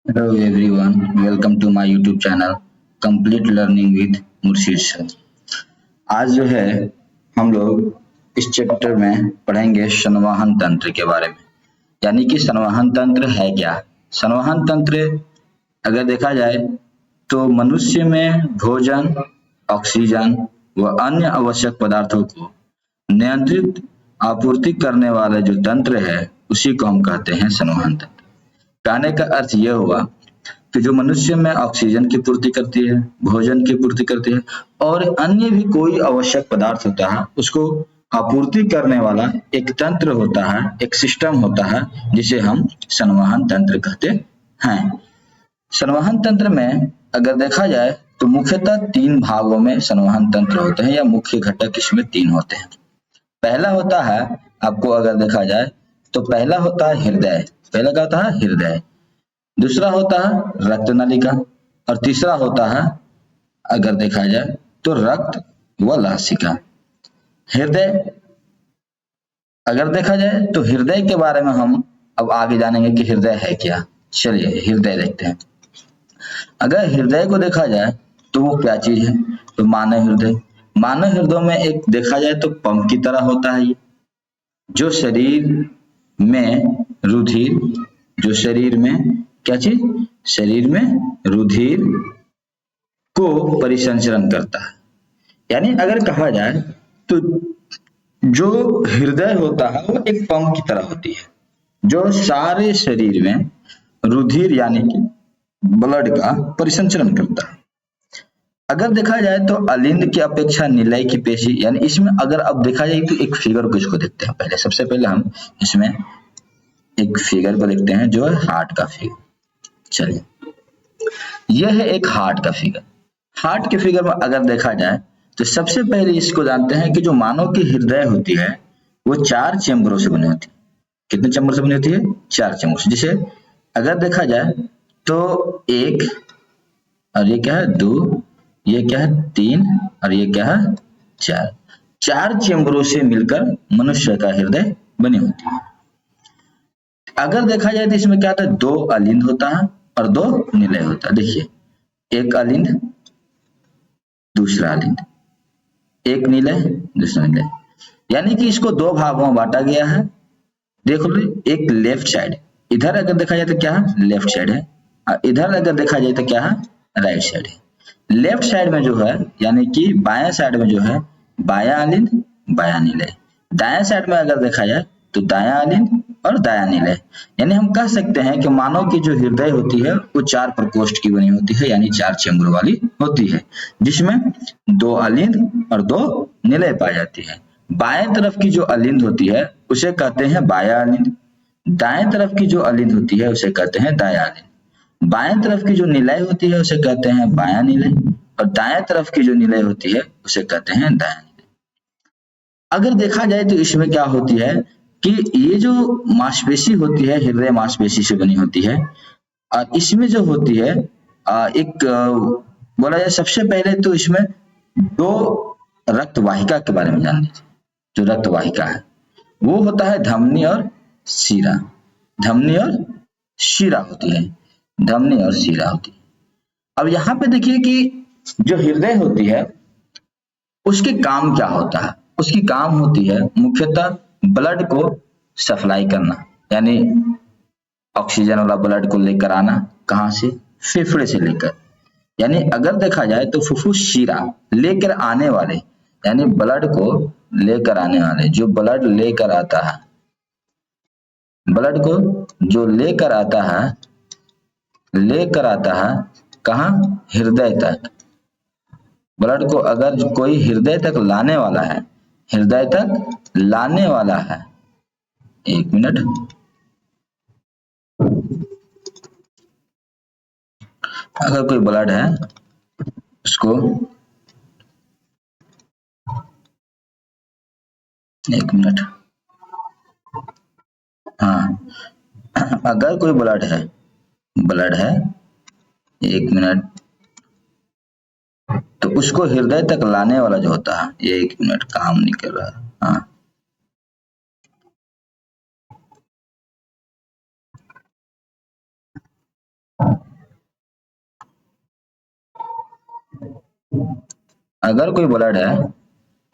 Hello everyone, welcome to my YouTube channel Complete Learning with Murshid sir. आज जो है हम लोग इस चैप्टर में पढ़ेंगे संवहन तंत्र के बारे में। यानी कि संवहन तंत्र है क्या? संवहन तंत्र अगर देखा जाए तो मनुष्य में भोजन, ऑक्सीजन व अन्य आवश्यक पदार्थों को नियंत्रित आपूर्ति करने वाला जो तंत्र है उसी को हम कहते हैं संवहन तंत्र। कहने का अर्थ यह हुआ कि जो मनुष्य में ऑक्सीजन की पूर्ति करती है, भोजन की पूर्ति करती है और अन्य भी कोई आवश्यक पदार्थ होता है उसको आपूर्ति करने वाला एक तंत्र होता है, एक सिस्टम होता है जिसे हम संवहन तंत्र कहते हैं। संवहन तंत्र में अगर देखा जाए तो मुख्यतः तीन भागों में संवहन तंत्र होते हैं या मुख्य घटक इसमें तीन होते हैं। पहला होता है, आपको अगर देखा जाए तो पहला होता है हृदय। पहला क्या होता है? हृदय। दूसरा होता है रक्त नलिका और तीसरा होता है अगर देखा जाए तो रक्त व लासिका। हृदय अगर देखा जाए तो हृदय के बारे में हम अब आगे जानेंगे कि हृदय है क्या। चलिए हृदय देखते हैं। अगर हृदय को देखा जाए तो वो क्या चीज है? तो मानव हृदय। मानव हृदय में एक देखा जाए तो पंप की तरह होता है ये, जो शरीर में रुधिर जो शरीर में क्या चीज? शरीर में रुधिर को परिसंचरण करता है। यानी अगर कहा जाए तो जो हृदय होता है वो एक पंप की तरह होती है जो सारे शरीर में रुधिर यानी कि ब्लड का परिसंचरण करता है। अगर देखा जाए तो अलिंद की अपेक्षा निलय की पेशी, यानी इसमें अगर अब देखा जाए तो एक फिगर को इसको देखते हैं। पहले सबसे पहले हम इसमें एक फिगर को देखते हैं जो है हार्ट का फिगर। चलिए यह है एक हार्ट का फिगर। हार्ट के फिगर में अगर देखा जाए तो सबसे पहले इसको जानते हैं कि जो मानव की हृदय होती है वो चार चैम्बरों से बनी होती है। कितने चैम्बर से बनी होती है? चार चैम्बर से। जिसे अगर देखा जाए तो एक, और ये क्या है? दो, ये क्या है? तीन, और ये क्या है? चार। चार चैम्बरों से मिलकर मनुष्य का हृदय बनी होती है। अगर देखा जाए तो इसमें क्या होता है? दो अलिंद होता है और दो निलय होता है। देखिए एक अलिंद, दूसरा अलिंद, एक निलय, दूसरा निलय। यानी कि इसको दो भागों में बांटा गया है। देख लो एक लेफ्ट साइड, इधर अगर देखा जाए तो क्या है? लेफ्ट साइड है, और इधर अगर देखा जाए तो क्या है? राइट साइड है। लेफ्ट साइड में जो है यानी कि बाएं साइड में जो है बायां अलिंद, बायां निलय। दाएं साइड में अगर देखा जाए तो दायां अलिंद और दायां निलय। यानी हम कह सकते हैं कि मानव की जो हृदय होती है वो चार प्रकोष्ठ की बनी होती है, यानी चार चैम्बर वाली होती है, जिसमें दो अलिंद और दो निलय पाई जाती है। बाएं तरफ की जो अलिंद होती है उसे कहते हैं बायां अलिंद, दाएं तरफ की जो अलिंद होती है उसे कहते हैं दायां अलिंद, बाएं तरफ की जो निलय होती है उसे कहते हैं बायां निलय, और दाएं तरफ की जो निलय होती है उसे कहते हैं दायां निलय। अगर देखा जाए तो इसमें क्या होती है कि ये जो मांसपेशी होती है हृदय मांसपेशी से बनी होती है, और इसमें जो होती है एक बोला जाए सबसे पहले तो इसमें दो रक्त वाहिका के बारे में जान लीजिए। जो रक्त वाहिका है वो होता है धमनी और शिरा। धमनी और शिरा होती है, धमनी और शिरा होती है। अब यहाँ पे देखिए कि जो हृदय होती है उसके काम क्या होता है? उसकी काम होती है मुख्यतः ब्लड को सप्लाई करना, यानी ऑक्सीजन वाला ब्लड को लेकर आना। कहाँ से? फेफड़े से लेकर। यानी अगर देखा जाए तो फुफ्फुस शिरा लेकर आने वाले, यानी ब्लड को लेकर आने वाले, जो ब्लड लेकर आता है, ब्लड को जो लेकर आता है कहाँ? हृदय तक। ब्लड को अगर कोई हृदय तक लाने वाला है, हृदय तक लाने वाला है, एक मिनट, अगर कोई ब्लड है उसको, एक मिनट, हाँ, अगर कोई ब्लड है, एक मिनट, तो उसको हृदय तक लाने वाला जो होता है, एक मिनट काम नहीं कर रहा, हाँ, अगर कोई ब्लड है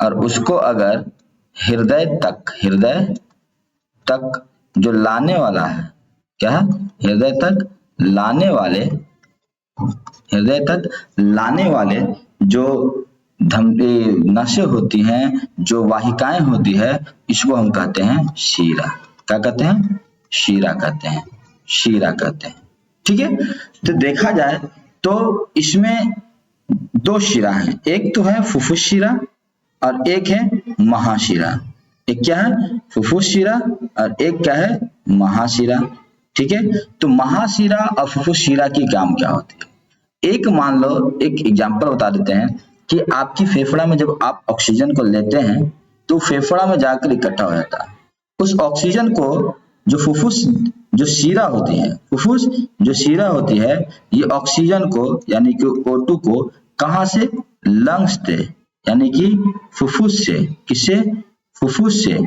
और उसको अगर हृदय तक जो लाने वाला है, क्या है, हृदय तक लाने वाले जो नसें होती हैं, जो वाहिकाएं होती है, इसको हम कहते हैं शीरा। क्या कहते हैं? शीरा कहते हैं, शीरा कहते हैं। ठीक है, तो देखा जाए तो इसमें दो शिरा हैं, एक तो है फुफ्फुस शिरा और एक है महाशिरा। एक क्या है? फुफ्फुस शिरा और एक क्या है? महाशिरा। ठीक है, तो महाशिरा और फुफ्फुस शिरा की काम क्या होती है? एक मान लो, एक एग्जांपल बता देते हैं कि आपकी फेफड़ा में जब आप ऑक्सीजन को लेते हैं तो फेफड़ा में जाकर इकट्ठा हो जाता है। उस ऑक्सीजन को जो फुफ्फुस जो शिरा होती है, फुफ्फुस जो शिरा होती है, ये ऑक्सीजन को यानी कि O2 को कहां से? लंग्स से, यानी कि फुफ्फुस से। किससे? फुफ्फुस से।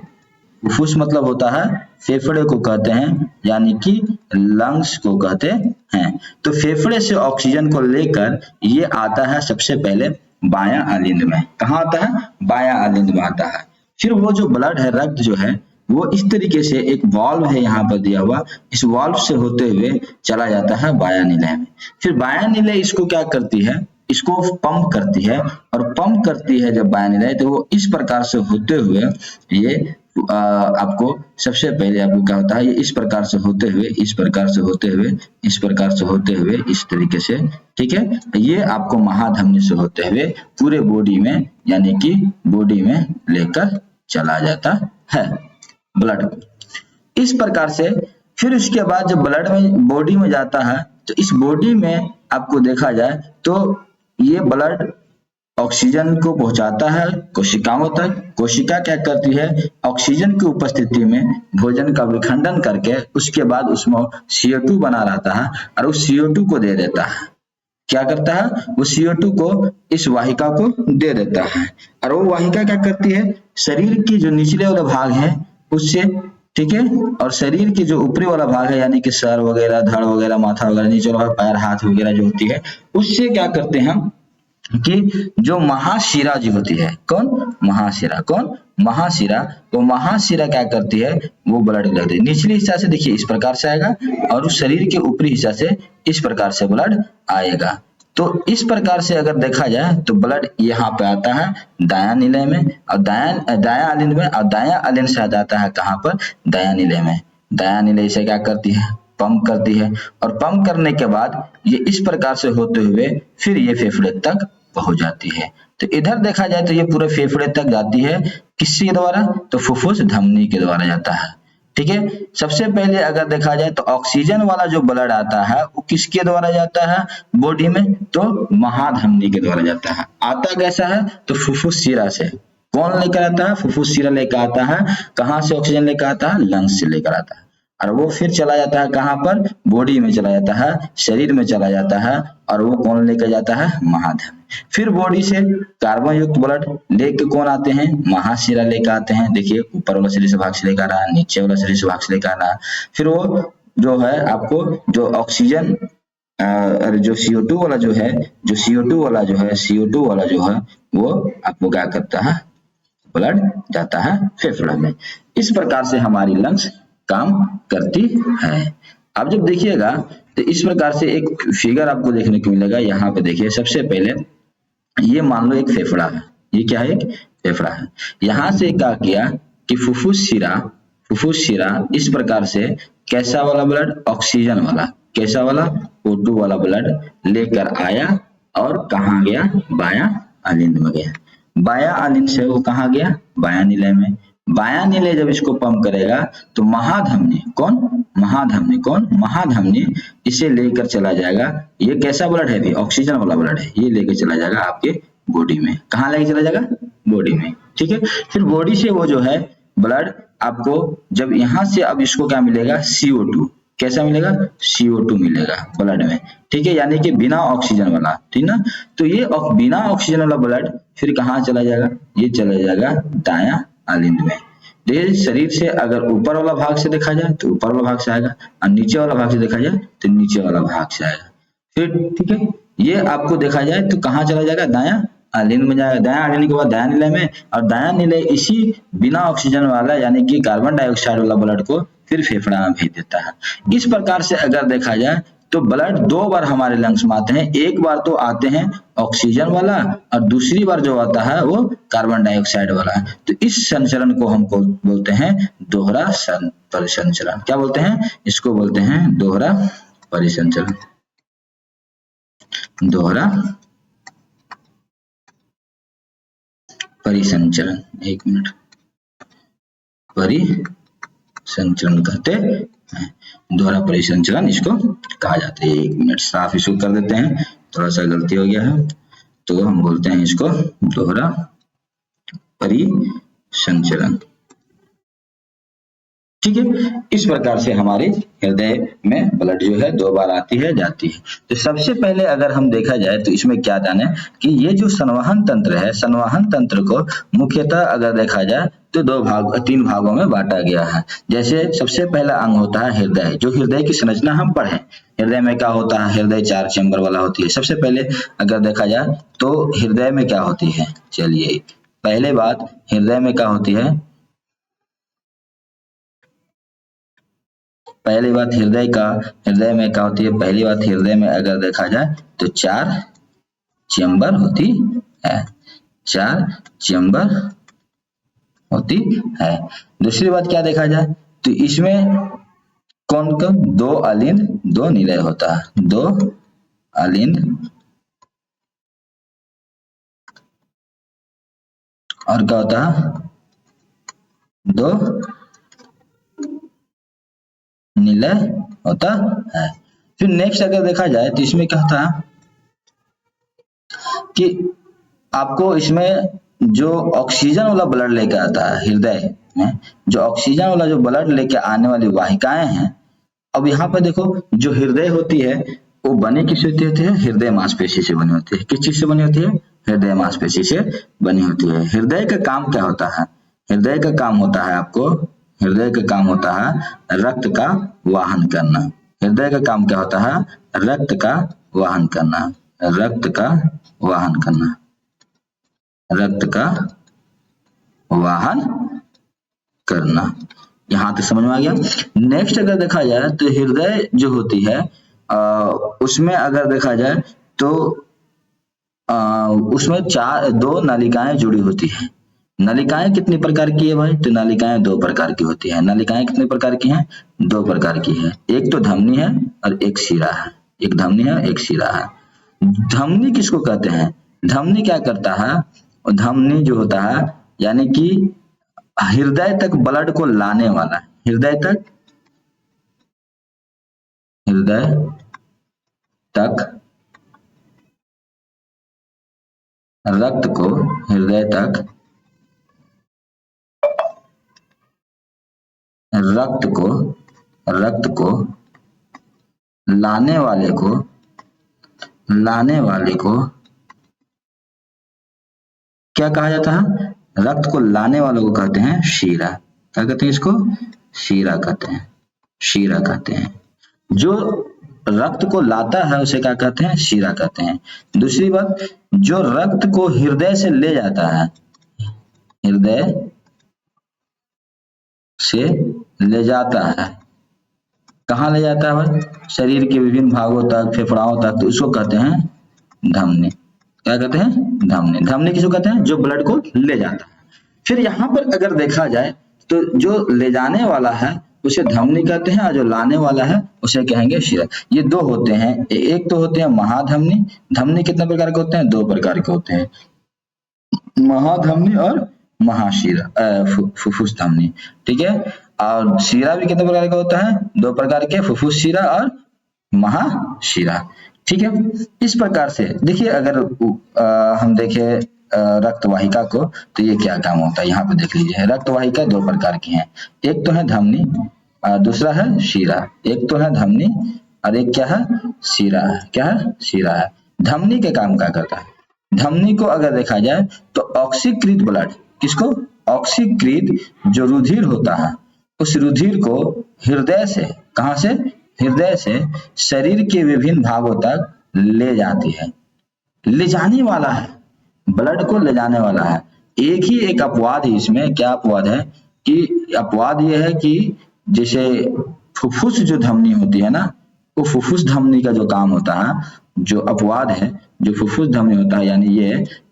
फुफ्फुस मतलब होता है फेफड़े को कहते हैं, यानी कि लंग्स को कहते हैं। तो फेफड़े से ऑक्सीजन को लेकर ये आता है सबसे पहले बायां आलिंद में। कहाँ आता है? बायां आलिंद में आता है। फिर वो जो ब्लड है, रक्त जो है, वो इस तरीके से एक वाल्व है यहाँ पर दिया हुआ, इस वाल्व से होते हुए चला जाता है बायां निलय में। फिर बायां निलय इसको क्या करती है? इसको पंप करती है, और पंप करती है जब बायां निलय, तो वो इस प्रकार से होते हुए ये आपको सबसे पहले आपको क्या होता है? ये इस प्रकार से होते हुए, इस प्रकार से होते हुए, इस प्रकार से होते हुए, इस तरीके से, ठीक है, ये आपको महाधमनी से होते हुए पूरे बॉडी में, यानी कि बॉडी में लेकर चला जाता है ब्लड को। इस प्रकार से फिर उसके बाद जब ब्लड में बॉडी में जाता है, तो इस बॉडी में आपको देखा जाए तो ये ब्लड ऑक्सीजन को पहुंचाता है कोशिकाओं तक। कोशिका क्या करती है? ऑक्सीजन की उपस्थिति में भोजन का विखंडन करके उसके बाद उसमें CO2 बना रहता है और उस CO2 को दे देता है। क्या करता है? वो CO2 को इस वाहिका को दे देता है, और वो वाहिका क्या करती है? शरीर की जो निचले वाला भाग है उससे, ठीक है, और शरीर की जो ऊपरी वाला भाग है, यानी कि सर वगैरह, धड़ वगैरह, माथा वगैरह, नीचे वाला पैर, हाथ वगैरह जो होती है, उससे क्या करते हैं हम कि जो महाशिरा जी होती है, कौन? महाशिरा। कौन? महाशिरा। तो महाशिरा क्या करती है? वो ब्लड लेती है। निचले हिस्सा से देखिए इस प्रकार से आएगा, और उस शरीर के ऊपरी हिस्सा से इस प्रकार से ब्लड आएगा। तो इस प्रकार से अगर देखा जाए तो ब्लड यहाँ पे आता है दायां निलय में, और दायां आलिंद में, और दायां आलिंद से आ जाता है कहाँ पर? दायां निलय में। दायां निलय से क्या करती है? पंप करती है, और पंप करने के बाद ये इस प्रकार से होते हुए फिर ये फेफड़े तक पहुंच जाती है। तो इधर देखा जाए तो ये पूरे फेफड़े तक जाती है, किसके द्वारा? तो फुफ्फुस धमनी के द्वारा जाता है। ठीक है, सबसे पहले अगर देखा जाए तो ऑक्सीजन वाला जो ब्लड आता है वो किसके द्वारा जाता है बॉडी में? तो महाधमनी के द्वारा जाता है। आता कैसा है? तो फुफ्फुस शिरा से। कौन लेकर आता है? फुफ्फुस शिरा लेकर आता है। कहाँ से ऑक्सीजन लेकर आता है? लंग्स से लेकर आता है, और वो फिर चला जाता है कहाँ पर? बॉडी में चला जाता है, शरीर में चला जाता है, और वो कौन लेकर जाता है? महाधमनी। फिर बॉडी से कार्बन युक्त ब्लड लेके कौन आते हैं? महाशिरा लेकर आते हैं। देखिए ऊपर वाला शरीर भाग से लेकर आ रहा है, नीचे वाला शरीर भाग से लेकर आ रहा है। फिर वो जो है आपको जो ऑक्सीजन जो CO2 वाला जो है, CO2 वाला जो है वो आपको क्या करता है? ब्लड जाता है फेफड़ा में। इस प्रकार से हमारी लंग्स काम करती है। अब जब देखिएगा तो इस प्रकार से एक फिगर आपको देखने को मिलेगा। यहाँ पे देखिए, सबसे पहले ये मान लो एक फेफड़ा है, ये क्या है? एक फेफड़ा है। यहाँ से क्या किया कि फुफ्फुस शिरा इस प्रकार से कैसा वाला ब्लड? ऑक्सीजन वाला। कैसा वाला? O2 वाला ब्लड लेकर आया, और कहाँ गया? बायां आलिंद में गया। बायां आलिंद से वो कहाँ गया? बायां निलय में। बायां निलय जब इसको पंप करेगा तो महाधमनी, कौन? महाधमनी। कौन? महाधमनी इसे लेकर चला जाएगा। ये कैसा ब्लड है? भी ऑक्सीजन वाला ब्लड है। ये लेकर चला जाएगा आपके बॉडी में। कहाँ लेकर चला जाएगा? बॉडी में। ठीक है, फिर बॉडी से वो जो है ब्लड आपको जब यहाँ से, अब इसको क्या मिलेगा? CO2। कैसा मिलेगा? CO2 मिलेगा ब्लड में। ठीक है, यानी कि बिना ऑक्सीजन वाला, ठीक ना। तो ये बिना ऑक्सीजन वाला ब्लड फिर कहाँ चला जाएगा? ये चला जाएगा दायां आलिंद में। देखिए शरीर से अगर ऊपर वाला भाग से देखा जाए तो ऊपर वाला भाग से आएगा, और नीचे वाला भाग से देखा जाए तो नीचे वाला भाग से आएगा। फिर ठीक है, ये आपको देखा जाए तो कहाँ चला जाएगा, दायां आलिंद में जाएगा। दायां आलिंद के बाद दायां नीले में, और दायां नीले इसी बिना ऑक्सीजन वाला यानी कि कार्बन डाइऑक्साइड वाला ब्लड को फिर फेफड़ा में भेज देता है। इस प्रकार से अगर देखा जाए तो ब्लड दो बार हमारे लंग्स में आते हैं, एक बार तो आते हैं ऑक्सीजन वाला और दूसरी बार जो आता है वो कार्बन डाइऑक्साइड वाला है। तो इस संचरण को हमको बोलते हैं दोहरा परिसंचरण। क्या बोलते हैं, इसको बोलते हैं दोहरा परिसंचरण। दोहरा परिसंचरण, एक मिनट, परिसंचरण कहते हैं, दोहरा परिसंचरण इसको कहा जाता है। एक मिनट साफ इसको कर देते हैं, थोड़ा सा गलती हो गया है, तो हम बोलते हैं इसको दोहरा परिसंचरण। ठीक है, इस प्रकार से हमारे हृदय में ब्लड जो है दो बार आती है जाती है। तो सबसे पहले अगर हम देखा जाए तो इसमें क्या जाने कि ये जो संवहन तंत्र है, संवहन तंत्र को मुख्यतः अगर देखा जाए तो तीन भागों में बांटा गया है। जैसे सबसे पहला अंग होता है हृदय, जो हृदय की संरचना हम पढ़े, हृदय में क्या होता है, हृदय 4 चैम्बर वाला होती है। सबसे पहले अगर देखा जाए तो हृदय में क्या होती है, चलिए पहले बात हृदय में क्या होती है, पहली बात हृदय में क्या होती है, पहली बात हृदय में अगर देखा जाए तो 4 चैम्बर होती है, 4 चैम्बर होती है। दूसरी बात क्या देखा जाए तो इसमें कौन कौन, 2 अलिंद 2 निलय होता है, 2 अलिंद और क्या होता है, 2 निलय होता है। फिर नेक्स्ट अगर देखा जाए तो इसमें क्या होता है कि आपको इसमें जो ऑक्सीजन वाला ब्लड लेके आता है हृदय में, जो ऑक्सीजन वाला जो ब्लड लेके आने वाली वाहिकाएं हैं, अब यहाँ पे देखो जो हृदय होती है वो बनी किस होती है, हृदय मांसपेशी से बनी होती है। किस चीज से बनी होती है, हृदय मांसपेशी से बनी होती है। हृदय का काम क्या होता है, हृदय का काम होता है आपको, हृदय का काम होता है रक्त का वाहन करना। हृदय का काम क्या होता है, रक्त का वाहन करना, रक्त का वाहन करना, रक्त का वाहन करना। यहाँ तक समझ में आ गया। नेक्स्ट अगर देखा जाए तो हृदय जो होती है उसमें अगर देखा जाए तो उसमें 2 नलिकाएं जुड़ी होती है। नलिकाएं कितनी प्रकार की है भाई, तो नलिकाएं 2 प्रकार की होती है। नलिकाएं कितने प्रकार की हैं, 2 प्रकार की है, एक तो धमनी है और एक शिरा है, एक धमनी है एक शिरा है। धमनी किसको कहते हैं, धमनी क्या करता है, धमनी जो होता है यानी कि हृदय तक ब्लड को लाने वाला, हृदय तक रक्त को, हृदय तक रक्त को लाने वाले को क्या कहा जाता है, रक्त को लाने वालों को कहते हैं शिरा। क्या कहते हैं इसको, शिरा कहते हैं, शिरा कहते हैं। जो रक्त को लाता है उसे क्या कहते हैं, शिरा कहते हैं। दूसरी बात, जो रक्त को हृदय से ले जाता है, हृदय से ले जाता है, कहाँ ले जाता है भाई, शरीर के विभिन्न भागों तक, फेफड़ाओं तक, तो उसको कहते हैं धमनी। क्या कहते हैं, धमनी। धमनी किसको कहते हैं, जो ब्लड को ले जाता है। फिर यहाँ पर अगर देखा जाए तो जो ले जाने वाला है उसे धमनी कहते हैं और जो लाने वाला है उसे कहेंगे शिरा। ये 2 होते हैं, एक तो होते हैं महाधमनी। धमनी कितने प्रकार के होते हैं, 2 प्रकार के होते हैं, महाधमनी और महाशिरा, फुफ्फुस धमनी। ठीक है, और शिरा भी कितने प्रकार का होता है, 2 प्रकार के, फुफ्फुस शिरा और महाशिरा। ठीक है, इस प्रकार से देखिए अगर हम देखें रक्त वाहिका को तो ये क्या काम होता है, यहाँ पे देख लीजिए। रक्त वाहिका 2 प्रकार की हैं, एक तो है धमनी और दूसरा है शिरा। एक तो है धमनी और एक क्या है, शिरा है। क्या है, शिरा है। धमनी के काम क्या करता है, धमनी को अगर देखा जाए तो ऑक्सीकृत ब्लड, किसको, ऑक्सीकृत जो रुधिर होता है उस रुधिर को हृदय से, कहां से, हृदय से शरीर के विभिन्न भागों तक ले जाती है। ले जाने वाला है, ब्लड को ले जाने वाला है। एक ही एक अपवाद है इसमें, क्या अपवाद है कि अपवाद यह है कि जैसे फुफ्फुस जो धमनी होती है ना, वो फुफ्फुस धमनी का जो काम होता है, जो अपवाद है, जो फुफ्फुस धमनी होता है, यानी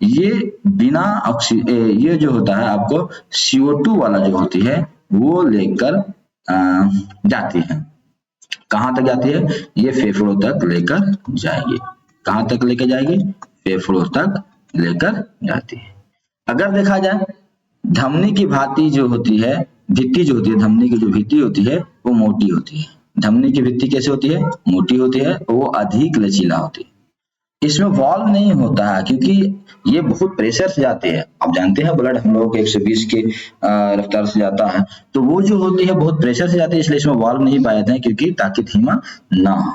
ये बिना ये जो होता है आपको CO2 वाला जो होती है वो लेकर जाती है। कहां तक जाती है? ये फेफड़ों तक लेकर जाएगी। कहां तक लेकर जाएगी? फेफड़ों तक लेकर जाती है। अगर देखा जाए धमनी की भाती जो होती है, भित्ति जो होती है, धमनी की जो भित्ति होती है वो मोटी होती है। धमनी की भित्ति कैसे होती है? मोटी होती है, वो अधिक लचीला होती है। इसमें वॉल्व नहीं होता है क्योंकि ये बहुत प्रेशर से जाती है। आप जानते हैं ब्लड हम लोगों को 120 के रफ्तार से जाता है, तो वो जो होती है बहुत प्रेशर से जाती है, इसलिए इसमें वॉल्व नहीं पाए जाते हैं क्योंकि ताकि धीमा ना हो।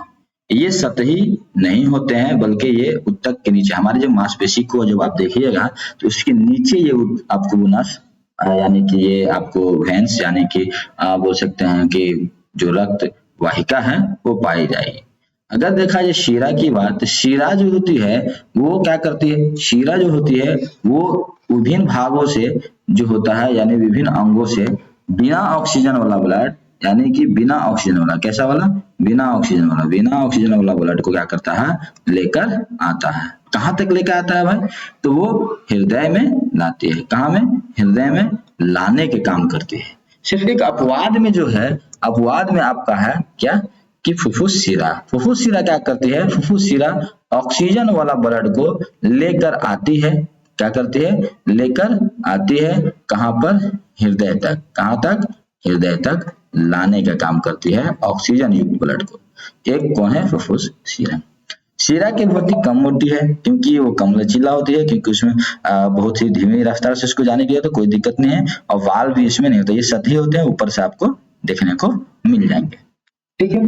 ये सतही नहीं होते हैं बल्कि ये उत्तक के नीचे, हमारे जो मांसपेशी को जब आप देखिएगा तो उसके नीचे ये आपको नस यानी कि ये आपको वेंस यानी कि बोल सकते हैं कि जो रक्त वाहिका है वो पाई जाएगी। अगर देखा जाए शिरा की बात, तो शिरा जो होती है वो क्या करती है? शिरा जो होती है वो विभिन्न भागों से जो होता है यानी विभिन्न अंगों से बिना ऑक्सीजन वाला ब्लड, यानी कि बिना ऑक्सीजन वाला, कैसा वाला? बिना ऑक्सीजन वाला, बिना ऑक्सीजन वाला ब्लड को क्या करता है? लेकर आता है। कहां तक लेकर आता है भाई? तो वो हृदय में लाती है। कहां में? हृदय में लाने के काम करती है। सिर्फ एक अपवाद में जो है, अपवाद में आपका है क्या कि फुफ्फुस शिरा। फुफ्फुस शिरा क्या करती है? फुफ्फुस शिरा ऑक्सीजन वाला ब्लड को लेकर आती है। क्या करती है? लेकर आती है। कहां पर? हृदय तक। कहां तक? हृदय तक लाने का काम करती है ऑक्सीजन युक्त ब्लड को। एक कौन है? फुफ्फुस शिरा। शिरा की बहुत ही कम होती है क्योंकि वो कम लचीला होती है, क्योंकि उसमें बहुत ही धीमी रफ्तार से उसको जाने के लिए तो कोई दिक्कत नहीं है, और वाल्व भी इसमें नहीं होता। ये सतही होते हैं, ऊपर से आपको देखने को मिल जाएंगे। ठीक है,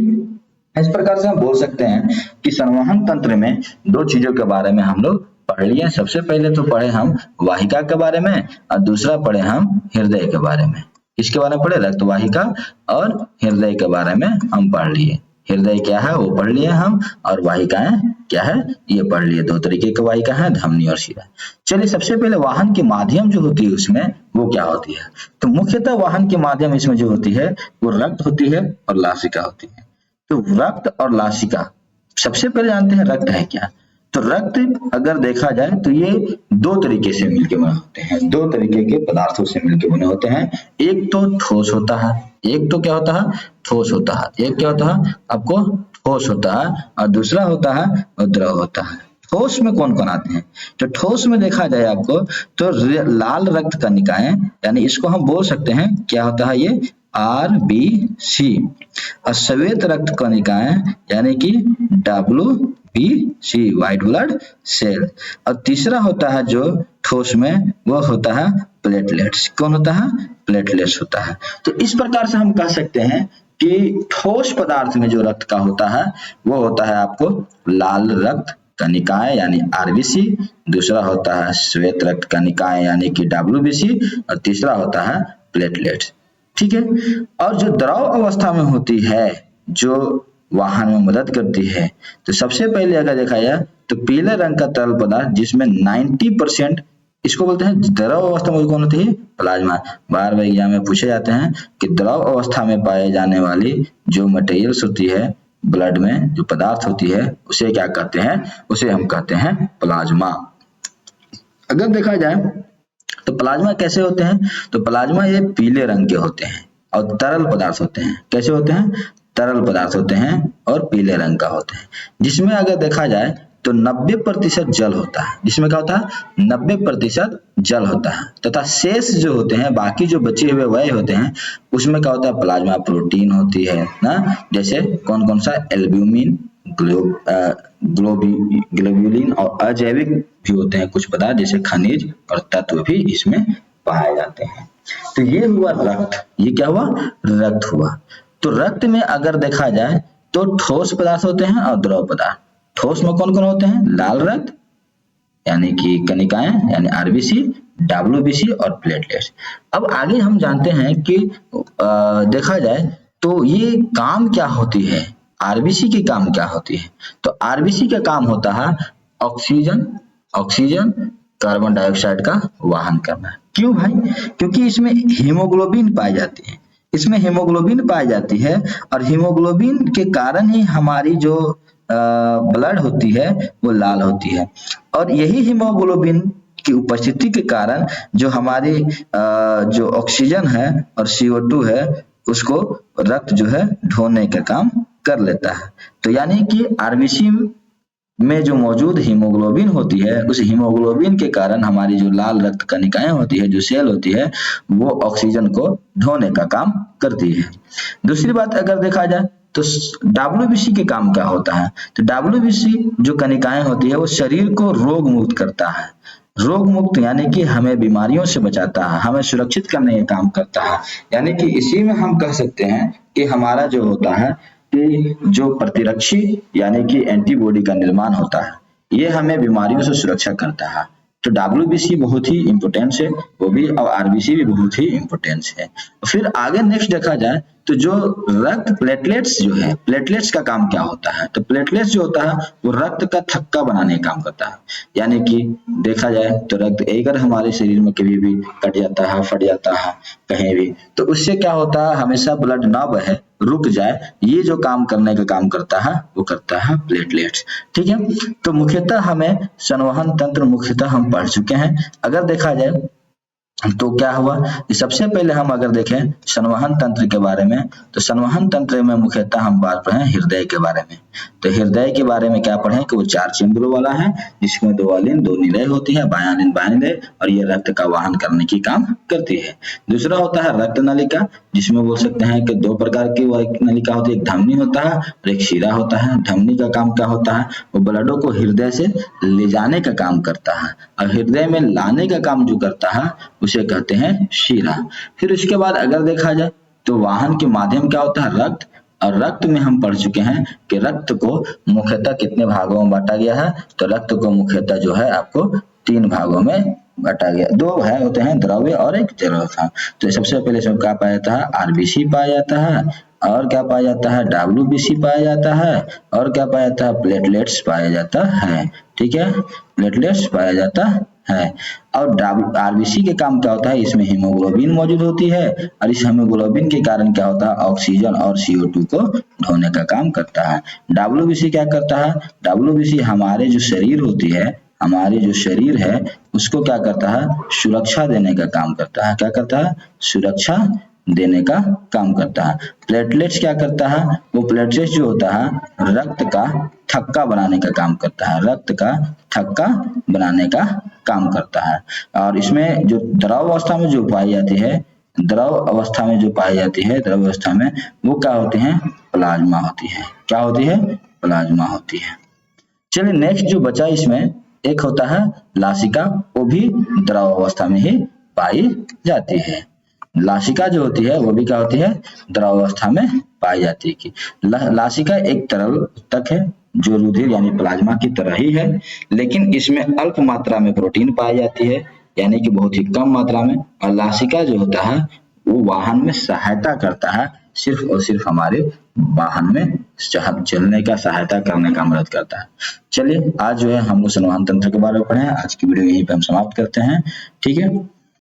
इस प्रकार से हम बोल सकते हैं कि संवहन तंत्र में दो चीजों के बारे में हम लोग पढ़ लिए। सबसे पहले तो पढ़े हम वाहिका के बारे में, और दूसरा पढ़े हम हृदय के बारे में। किसके बारे में पढ़े? रक्त वाहिका और हृदय के बारे में हम पढ़ लिए। हृदय क्या है वो पढ़ लिए हम, और वाहिकाएं क्या है ये पढ़ लिए। दो तरीके की वाहिका है, धमनी और शिरा। चलिए सबसे पहले वाहन के माध्यम जो होती है उसमें वो क्या होती है? तो मुख्यतः वाहन के माध्यम इसमें जो होती है वो रक्त होती है और लासिका होती है। तो रक्त और लासिका, सबसे पहले जानते हैं रक्त है क्या। तो रक्त अगर देखा जाए तो ये दो तरीके से मिलके बने होते हैं, दो तरीके के पदार्थों से मिलके बने होते हैं। एक तो ठोस होता है, एक तो क्या होता है? ठोस होता है। एक क्या होता है आपको? ठोस होता है, और दूसरा होता है द्रव होता है। ठोस में कौन कौन आते हैं? तो ठोस में देखा जाए आपको तो लाल रक्त कणिकाएं, यानी इसको हम बोल सकते हैं क्या होता है ये? RBC। और श्वेत रक्त कणिकाएं यानी कि WBC, व्हाइट ब्लड सेल। और तीसरा होता है जो ठोस में वो होता है प्लेटलेट्स। कौन होता है? प्लेटलेट्स होता है। तो इस प्रकार से हम कह सकते हैं कि ठोस पदार्थ में जो रक्त का होता है वो होता है आपको लाल रक्त कणिकाएं यानी RBC, दूसरा होता है श्वेत रक्त कणिकाएं यानी कि WBC, और तीसरा होता है प्लेटलेट्स। ठीक है। और जो द्रव अवस्था में होती है जो वाहन में मदद करती है, तो सबसे पहले अगर देखा जाए तो पीले रंग का तरल पदार्थ जिसमें 90%, इसको बोलते हैं द्रव अवस्था में कौन होती है? प्लाज्मा। बार बार एग्जाम में पूछे जाते हैं कि द्रव अवस्था में पाए जाने वाली जो मटेरियल्स होती है ब्लड में, जो पदार्थ होती है उसे क्या कहते हैं? उसे हम कहते हैं प्लाज्मा। अगर देखा जाए तो प्लाज्मा कैसे होते हैं? तो प्लाज्मा ये पीले रंग के होते हैं और तरल पदार्थ होते हैं। कैसे होते हैं? तरल पदार्थ होते हैं और पीले रंग का होते हैं, जिसमें अगर देखा जाए तो 90% जल होता है। जिसमें क्या होता है? 90% जल होता है, तथा शेष जो होते हैं बाकी जो बचे हुए वह होते हैं उसमें क्या होता है? प्लाज्मा प्रोटीन होती है ना, जैसे कौन कौन सा? एल्ब्यूमिन, ग्लोब्यूलिन और अजैविक भी होते हैं कुछ पदार्थ जैसे खनिज और तत्व भी इसमें पाए जाते हैं। तो ये हुआ रक्त। ये क्या हुआ? रक्त हुआ। तो रक्त में अगर देखा जाए तो ठोस पदार्थ होते हैं और द्रव पदार्थ। ठोस में कौन कौन होते हैं? लाल रक्त यानी कि कणिकाएं यानी RBC, WBC और प्लेटलेट्स। अब आगे हम जानते हैं कि देखा जाए तो ये काम क्या होती है, RBC की काम क्या होती है। तो RBC का काम होता है ऑक्सीजन ऑक्सीजन कार्बन डाइऑक्साइड का वाहन करना। क्यों भाई? क्योंकि इसमें हीमोग्लोबिन पाई जाती है, इसमें हीमोग्लोबिन पाई जाती है और हीमोग्लोबिन के कारण ही हमारी जो ब्लड होती है वो लाल होती है। और यही हीमोग्लोबिन की उपस्थिति के कारण जो हमारी जो ऑक्सीजन है और CO2 है उसको रक्त जो है ढोने का काम कर लेता है। तो यानी कि RBC में जो मौजूद हीमोग्लोबिन होती है, उस हीमोग्लोबिन के कारण हमारी जो लाल रक्त कणिकाएं होती है, जो सेल होती है, वो ऑक्सीजन को ढोने का काम करती है। दूसरी बात अगर देखा जाए तो WBC के काम क्या होता है। तो WBC जो कणिकाएं होती है वो शरीर को रोग मुक्त करता है। रोग मुक्त यानी कि हमें बीमारियों से बचाता है, हमें सुरक्षित करने का काम करता है। यानी कि इसी में हम कह सकते हैं कि हमारा जो होता है कि जो प्रतिरक्षी यानी कि एंटीबॉडी का निर्माण होता है, ये हमें बीमारियों से सुरक्षा करता है। तो WBC बहुत ही इम्पोर्टेंस है वो भी, और RBC भी बहुत ही इम्पोर्टेंस है। फिर आगे नेक्स्ट देखा जाए तो जो रक्त प्लेटलेट्स जो है, प्लेटलेट्स का काम क्या होता है। तो प्लेटलेट्स जो होता है वो रक्त का थक्का बनाने का काम करता है। यानी कि देखा जाए तो रक्त अगर हमारे शरीर में कभी भी कट जाता है, फट जाता है कहीं भी, तो उससे क्या होता है, हमेशा ब्लड ना बहे, रुक जाए, ये जो काम करने का काम करता है वो करता है प्लेटलेट्स। ठीक है, तो मुख्यतः हमें संवहन तंत्र मुख्यतः हम पढ़ चुके हैं। अगर देखा जाए तो क्या हुआ, सबसे पहले हम अगर देखें संवहन तंत्र के बारे में, तो संवहन तंत्र में मुख्यतः हम बात पढ़े हृदय के बारे में। तो हृदय के बारे में क्या पढ़े कि वो 4 चेम्बरों वाला है, जिसमें 2 अलिंद 2 निलय होती है, बायां अलिंद बायां निलय, और ये रक्त का वाहन करने की काम करती है। दूसरा होता है रक्त नलिका, जिसमें बोल सकते हैं कि 2 प्रकार की नलिका होती है, एक धमनी होता है और एक शिरा होता है। धमनी का काम क्या होता है, वो ब्लडों को हृदय से ले जाने का काम करता है, और हृदय में लाने का काम जो करता है उसे कहते हैं शिरा। फिर उसके बाद अगर देखा जाए तो वाहन के माध्यम क्या होता है, रक्त। और रक्त में हम पढ़ चुके हैं कि रक्त को मुख्यतः कितने भागों में बांटा गया है। तो रक्त को मुख्यतः जो है आपको 3 भागों में बांटा गया, 2 है होते हैं द्रव्य और एक जल। तो सबसे पहले इसमें क्या पाया जाता है, RBC पाया जाता है, और क्या पाया जाता है, WBC पाया जाता है, और क्या पाया जाता है, प्लेटलेट्स पाया जाता है। ठीक है, प्लेटलेट्स पाया जाता है। और RBC के काम क्या होता है, इसमें हीमोग्लोबिन मौजूद होती है, और इस हीमोग्लोबिन के कारण क्या होता है, ऑक्सीजन और CO2 को ढोने का काम करता है। WBC क्या करता है, WBC हमारे जो शरीर होती है, हमारे जो शरीर है उसको क्या करता है, सुरक्षा देने का काम करता है। क्या करता है, सुरक्षा देने का काम करता है। प्लेटलेट्स क्या करता है, वो प्लेटलेट्स जो होता है रक्त का थक्का बनाने का काम करता है, रक्त का थक्का बनाने का काम करता है। और इसमें जो द्रव अवस्था में जो पाई जाती है, द्रव अवस्था में जो पाई जाती है, द्रव अवस्था में वो क्या होते हैं, प्लाज्मा होती है। क्या होती है, प्लाज्मा होती है। चलिए नेक्स्ट जो बचा इसमें एक होता है लासिका, वो भी द्रव अवस्था में ही पाई जाती है। लासिका जो होती है वो भी क्या होती है, द्रव अवस्था में पाई जाती है। कि लासिका एक तरल ऊतक है जो रुधिर यानी प्लाज्मा की तरह ही है, लेकिन इसमें अल्प मात्रा में प्रोटीन पाई जाती है, यानी कि बहुत ही कम मात्रा में। और लासिका जो होता है वो वाहन में सहायता करता है, सिर्फ और सिर्फ हमारे वाहन में चलने का सहायता करने का मदद करता है। चलिए आज जो है हम लोग संवहन तंत्र के बारे में पढ़े हैं। आज की वीडियो यहीं पे हम समाप्त करते हैं। ठीक है।